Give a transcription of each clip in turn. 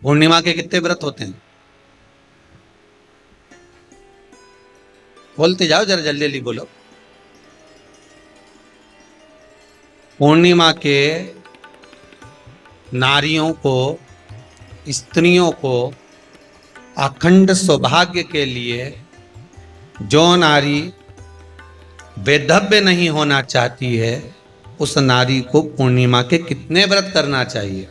पूर्णिमा के कितने व्रत होते हैं? बोलते जाओ जरा, जल्दी जल्दी बोलो। पूर्णिमा के नारियों को, स्त्रियों को अखंड सौभाग्य के लिए, जो नारी वेधव्य नहीं होना चाहती है उस नारी को पूर्णिमा के कितने व्रत करना चाहिए?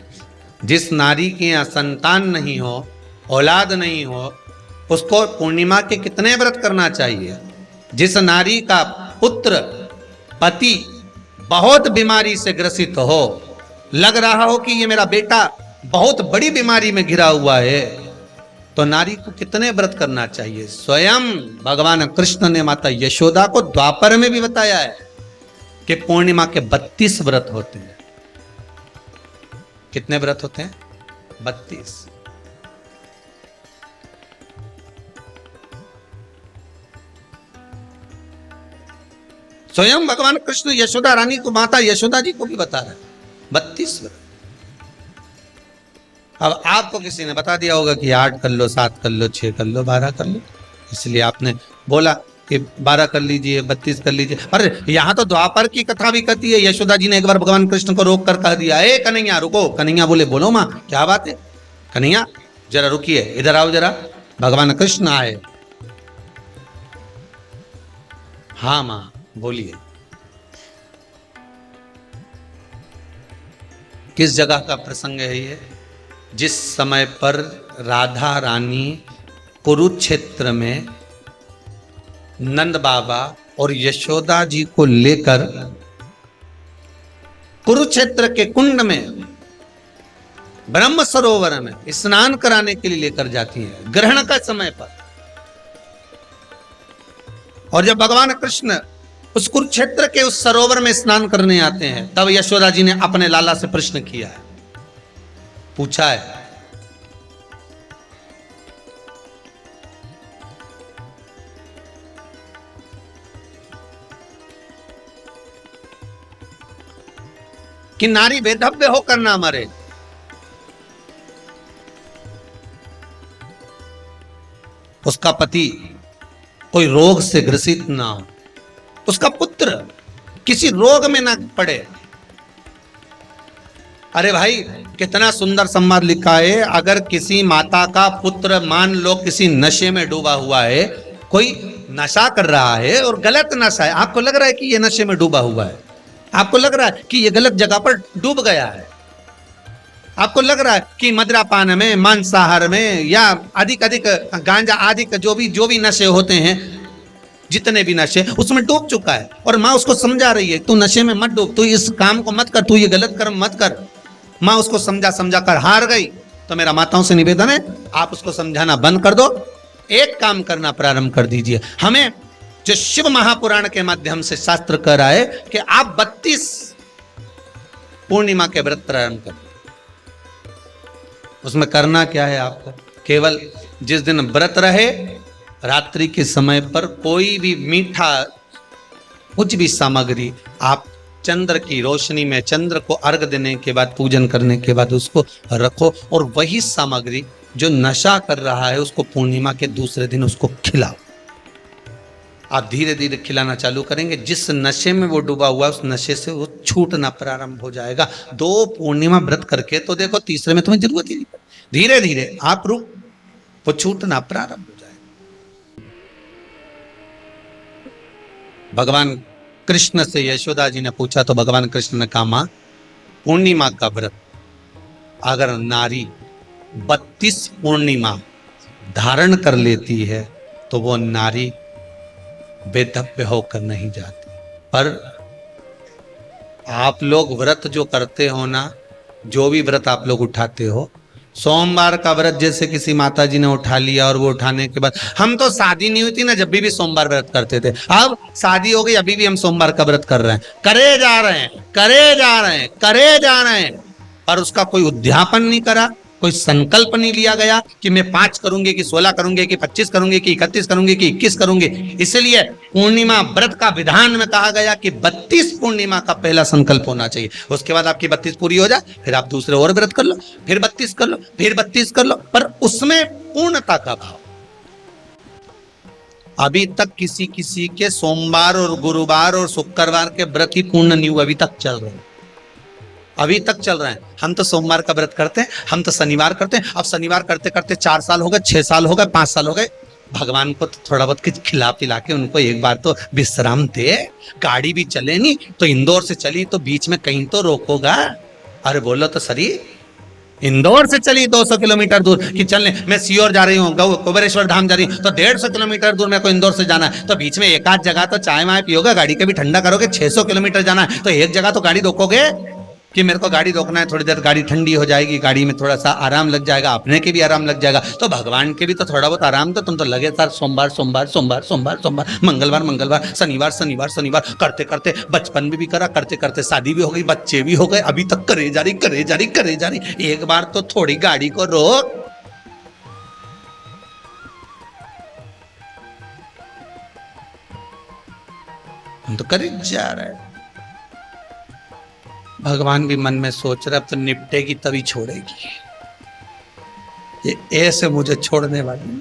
जिस नारी के यहाँ संतान नहीं हो, औलाद नहीं हो, उसको पूर्णिमा के कितने व्रत करना चाहिए? जिस नारी का पुत्र, पति बहुत बीमारी से ग्रसित हो, लग रहा हो कि ये मेरा बेटा बहुत बड़ी बीमारी में घिरा हुआ है, तो नारी को कितने व्रत करना चाहिए? स्वयं भगवान कृष्ण ने माता यशोदा को द्वापर में भी बताया है कि पूर्णिमा के 32 व्रत होते हैं। कितने व्रत होते हैं? 32। स्वयं भगवान कृष्ण यशोदा रानी को, माता यशोदा जी को भी बता रहे हैं 32 व्रत। अब आपको किसी ने बता दिया होगा कि 8 कर लो, 7 कर लो, 6 कर लो, 12 कर लो, इसलिए आपने बोला कि 12 कर लीजिए, 32 कर लीजिए। अरे यहां तो द्वापर की कथा भी कहती है। यशोदा जी ने एक बार भगवान कृष्ण को रोक कर कह दिया, ए कन्हैया रुको। कन्हैया बोले, बोलो माँ क्या बात है? कन्हैया जरा रुकिए, इधर आओ जरा। भगवान कृष्ण आए। हाँ माँ बोलिए। किस जगह का प्रसंग है ये? जिस समय पर राधा रानी कुरुक्षेत्र में नंद बाबा और यशोदा जी को लेकर कुरुक्षेत्र के कुंड में, ब्रह्म सरोवर में स्नान कराने के लिए लेकर जाती है, ग्रहण का समय पर। और जब भगवान कृष्ण उस कुरुक्षेत्र के उस सरोवर में स्नान करने आते हैं, तब यशोदा जी ने अपने लाला से प्रश्न किया है, पूछा है कि नारी वेधव्य होकर ना मरे। उसका पति कोई रोग से ग्रसित ना हो, उसका पुत्र किसी रोग में ना पड़े। अरे भाई कितना सुंदर संवाद लिखा है। अगर किसी माता का पुत्र मान लो किसी नशे में डूबा हुआ है, कोई नशा कर रहा है और गलत नशा है, आपको लग रहा है कि ये नशे में डूबा हुआ है, आपको लग रहा है कि ये गलत जगह पर डूब गया है, आपको लग रहा है कि मदिरापान में, मांसाहार में या अधिक गांजा आदि जो भी नशे होते हैं, जितने भी नशे, उसमें डूब चुका है। और माँ उसको समझा रही है, तू नशे में मत डूब, तू इस काम को मत कर, तू ये गलत कर्म मत कर। माँ उसको समझा कर हार गई। तो मेरा माताओं से निवेदन है, आप उसको समझाना बंद कर दो, एक काम करना प्रारंभ कर दीजिए। हमें जो शिव महापुराण के माध्यम से शास्त्र कह रहा है कि आप 32 पूर्णिमा के व्रत प्रारंभ कर। उसमें करना क्या है आपको? केवल जिस दिन व्रत रहे, रात्रि के समय पर कोई भी मीठा, कुछ भी सामग्री आप चंद्र की रोशनी में, चंद्र को अर्घ देने के बाद, पूजन करने के बाद उसको रखो, और वही सामग्री जो नशा कर रहा है उसको पूर्णिमा के दूसरे दिन उसको खिलाओ। आप धीरे धीरे खिलाना चालू करेंगे, जिस नशे में वो डूबा हुआ उस नशे से वो छूटना प्रारंभ हो जाएगा। 2 पूर्णिमा व्रत करके तो देखो, तीसरे में तुम्हें जरूरत ही नहीं। धीरे धीरे आप रुक, वो छूटना प्रारंभ हो जाएगा। भगवान कृष्ण से यशोदा जी ने पूछा तो भगवान कृष्ण ने कहा, मां पूर्णिमा का व्रत अगर नारी 32 पूर्णिमा धारण कर लेती है तो वो नारी वेधव्य होकर नहीं जाती। पर आप लोग व्रत जो करते हो ना, जो भी व्रत आप लोग उठाते हो, सोमवार का व्रत जैसे किसी माता जी ने उठा लिया और वो उठाने के बाद, हम तो शादी नहीं हुई थी ना जब भी सोमवार व्रत करते थे, अब शादी हो गई अभी भी हम सोमवार का व्रत कर रहे हैं, करे जा रहे हैं, पर उसका कोई उद्यापन नहीं करा, कोई संकल्प नहीं लिया गया कि मैं 5 करूंगी कि 16 करूंगी कि 25 करूंगी कि 31 करूंगी कि 21 करूंगी। इसलिए पूर्णिमा व्रत का विधान में कहा गया कि 32 पूर्णिमा का पहला संकल्प होना चाहिए। उसके बाद आपकी 32 पूरी हो जाए, फिर आप दूसरे और व्रत कर लो, फिर 32 कर लो, फिर 32 कर लो, पर उसमें पूर्णता का भाव। अभी तक किसी किसी के सोमवार और गुरुवार और शुक्रवार के व्रत ही पूर्ण नहीं हुए, अभी तक चल रहे हैं, अभी तक चल रहे हैं। हम तो सोमवार का व्रत करते हैं, हम तो शनिवार करते हैं। अब शनिवार करते करते 4 साल हो गए, 6 साल हो गए, 5 साल हो गए। भगवान को तो थोड़ा बहुत कुछ खिला पिला के उनको एक बार तो विश्राम दे। गाड़ी भी चले नहीं तो इंदौर से चली तो बीच में कहीं तो रोकोगा। अरे बोलो तो सरी, इंदौर से चली 200 किलोमीटर दूर कि चलने, मैं सीहोर जा रही हूँ, कुबेरेश्वर धाम जा रही हूँ, तो 150 किलोमीटर दूर मेरे को इंदौर से जाना है, तो बीच में एक आध जगह तो चाय वाय पियोगे, गाड़ी के भी ठंडा करोगे। 600 किलोमीटर जाना है तो एक जगह तो गाड़ी रोकोगे कि मेरे को गाड़ी रोकना है, थोड़ी देर गाड़ी ठंडी हो जाएगी, गाड़ी में थोड़ा सा आराम लग जाएगा, अपने के भी आराम लग जाएगा, तो भगवान के भी तो थोड़ा बहुत आराम। तो तुम तो लगे सर सोमवार सोमवार सोमवार सोमवार सोमवार, मंगलवार मंगलवार, शनिवार शनिवार शनिवार करते करते बचपन में भी करा, करते करते शादी भी हो गई, बच्चे भी हो गए, अभी तक करे जा रही करे जा रही करे जा रही। एक बार तो थोड़ी गाड़ी को रोक। हम तो करे जा रहे हैं। भगवान भी मन में सोच रहा अब तो निपटेगी तभी छोड़ेगी, ये ऐसे मुझे छोड़ने वाली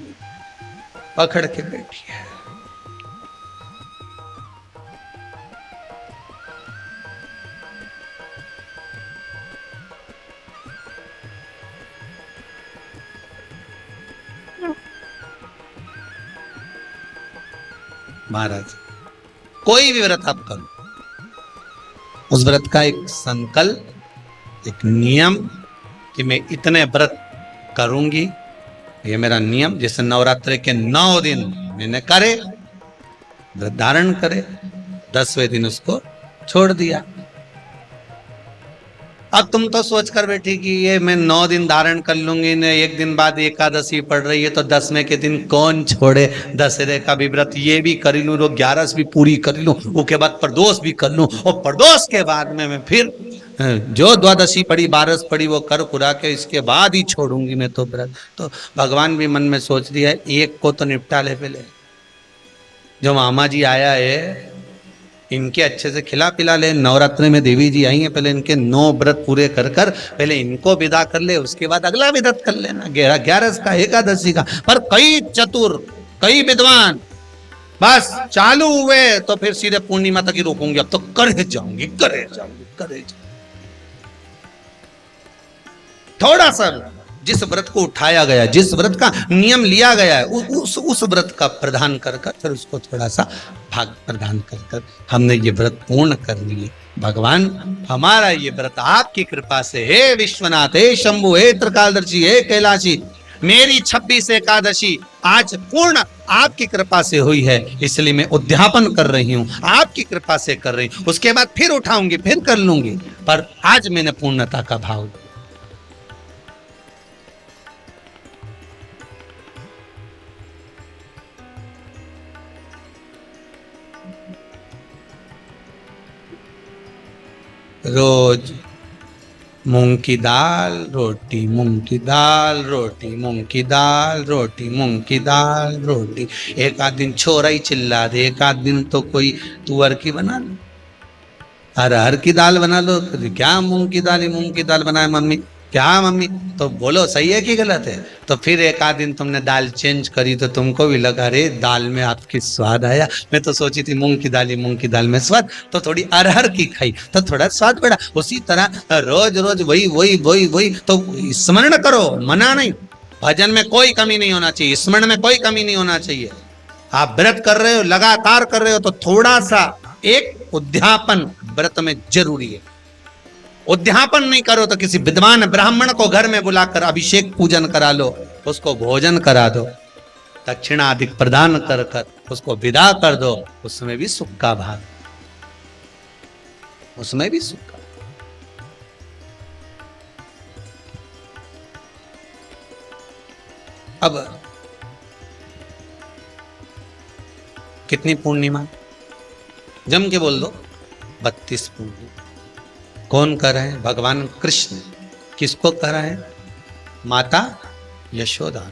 पकड़ के बैठी है। महाराज कोई भी व्रत आप करो, उस व्रत का एक संकल्प, एक नियम कि मैं इतने व्रत करूंगी, ये मेरा नियम। जैसे नवरात्रि के 9 दिन मैंने करे, व्रत धारण करे, 10वें दिन उसको छोड़ दिया। अब तुम तो सोच कर बैठी कि ये मैं 9 दिन धारण कर लूंगी न, एक दिन बाद एकादशी पड़ रही है तो 10वें के दिन कौन छोड़े, दशहरे का भी व्रत ये भी कर लूं, 11 भी पूरी कर लूं, उसके बाद प्रदोष भी कर लूं, और प्रदोष के बाद में मैं फिर जो द्वादशी पड़ी 12 पड़ी वो कर कुरा के इसके बाद ही छोड़ूंगी मैं तो व्रत। तो भगवान भी मन में सोच दिया एक को तो निपटा ले पहले। जो मामा जी आया है इनके अच्छे से खिला पिला ले, नवरात्रि में देवी जी आई हैं, पहले इनके 9 व्रत पूरे कर कर पहले इनको विदा कर ले, उसके बाद अगला व्रत कर लेना 11 का, एकादशी का। पर कई चतुर, कई विद्वान बस चालू हुए तो फिर सीधे पूर्णिमा तक ही रोकूंगी, अब तो करे जाऊंगी करे जाऊंगी करे जाऊंगी। थोड़ा सा जिस व्रत को उठाया गया, जिस व्रत का नियम लिया गया है, उस व्रत का प्रदान कर कर फिर उसको थोड़ा सा भाग प्रदान कर कर हमने ये व्रत पूर्ण कर लिए। भगवान हमारा ये व्रत आपकी कृपा से, हे विश्वनाथ, हे शंभु, हे त्रिकालदर्शी, हे कैलाशी, मेरी 26 एकादशी आज पूर्ण आपकी कृपा से हुई है, इसलिए मैं उद्यापन कर रही हूँ, आपकी कृपा से कर रही हूँ। उसके बाद फिर उठाऊंगी, फिर कर लूंगी, पर आज मैंने पूर्णता का भाव दिया। रोज मूंग की दाल रोटी, मूंग की दाल रोटी, मूंग की दाल रोटी, मूंग की दाल रोटी। एक आध दिन छोरा ही चिल्ला दे, एक आध दिन तो कोई तुअर की बना लो, अरहर की दाल बना लो। क्या मूंग की दाल ही मूंग की दाल बनाए मम्मी, क्या मम्मी? तो बोलो सही है कि गलत है? तो फिर एक आध दिन तुमने दाल चेंज करी तो तुमको भी लगा अरे दाल में आपकी स्वाद आया, मैं तो सोची थी मूंग की दाल ही मूंग की दाल में स्वाद, तो थोड़ी अरहर की खाई तो थोड़ा स्वाद बढ़ा। उसी तरह रोज रोज वही वही वही वही, तो स्मरण करो, मना नहीं। भजन में कोई कमी नहीं होना चाहिए, स्मरण में कोई कमी नहीं होना चाहिए। आप व्रत कर रहे हो, लगातार कर रहे हो, तो थोड़ा सा एक उद्यापन व्रत में जरूरी है। उद्यापन नहीं करो तो किसी विद्वान ब्राह्मण को घर में बुलाकर अभिषेक पूजन करा लो, उसको भोजन करा दो, दक्षिणाधिक प्रदान कर कर उसको विदा कर दो, उसमें भी सुख का भाग, उसमें भी सुख का। अब कितनी पूर्णिमा? जम के बोल दो 32 पूर्णिमा। कौन कर रहे हैं? भगवान कृष्ण। किसको कर रहे हैं? माता यशोदा।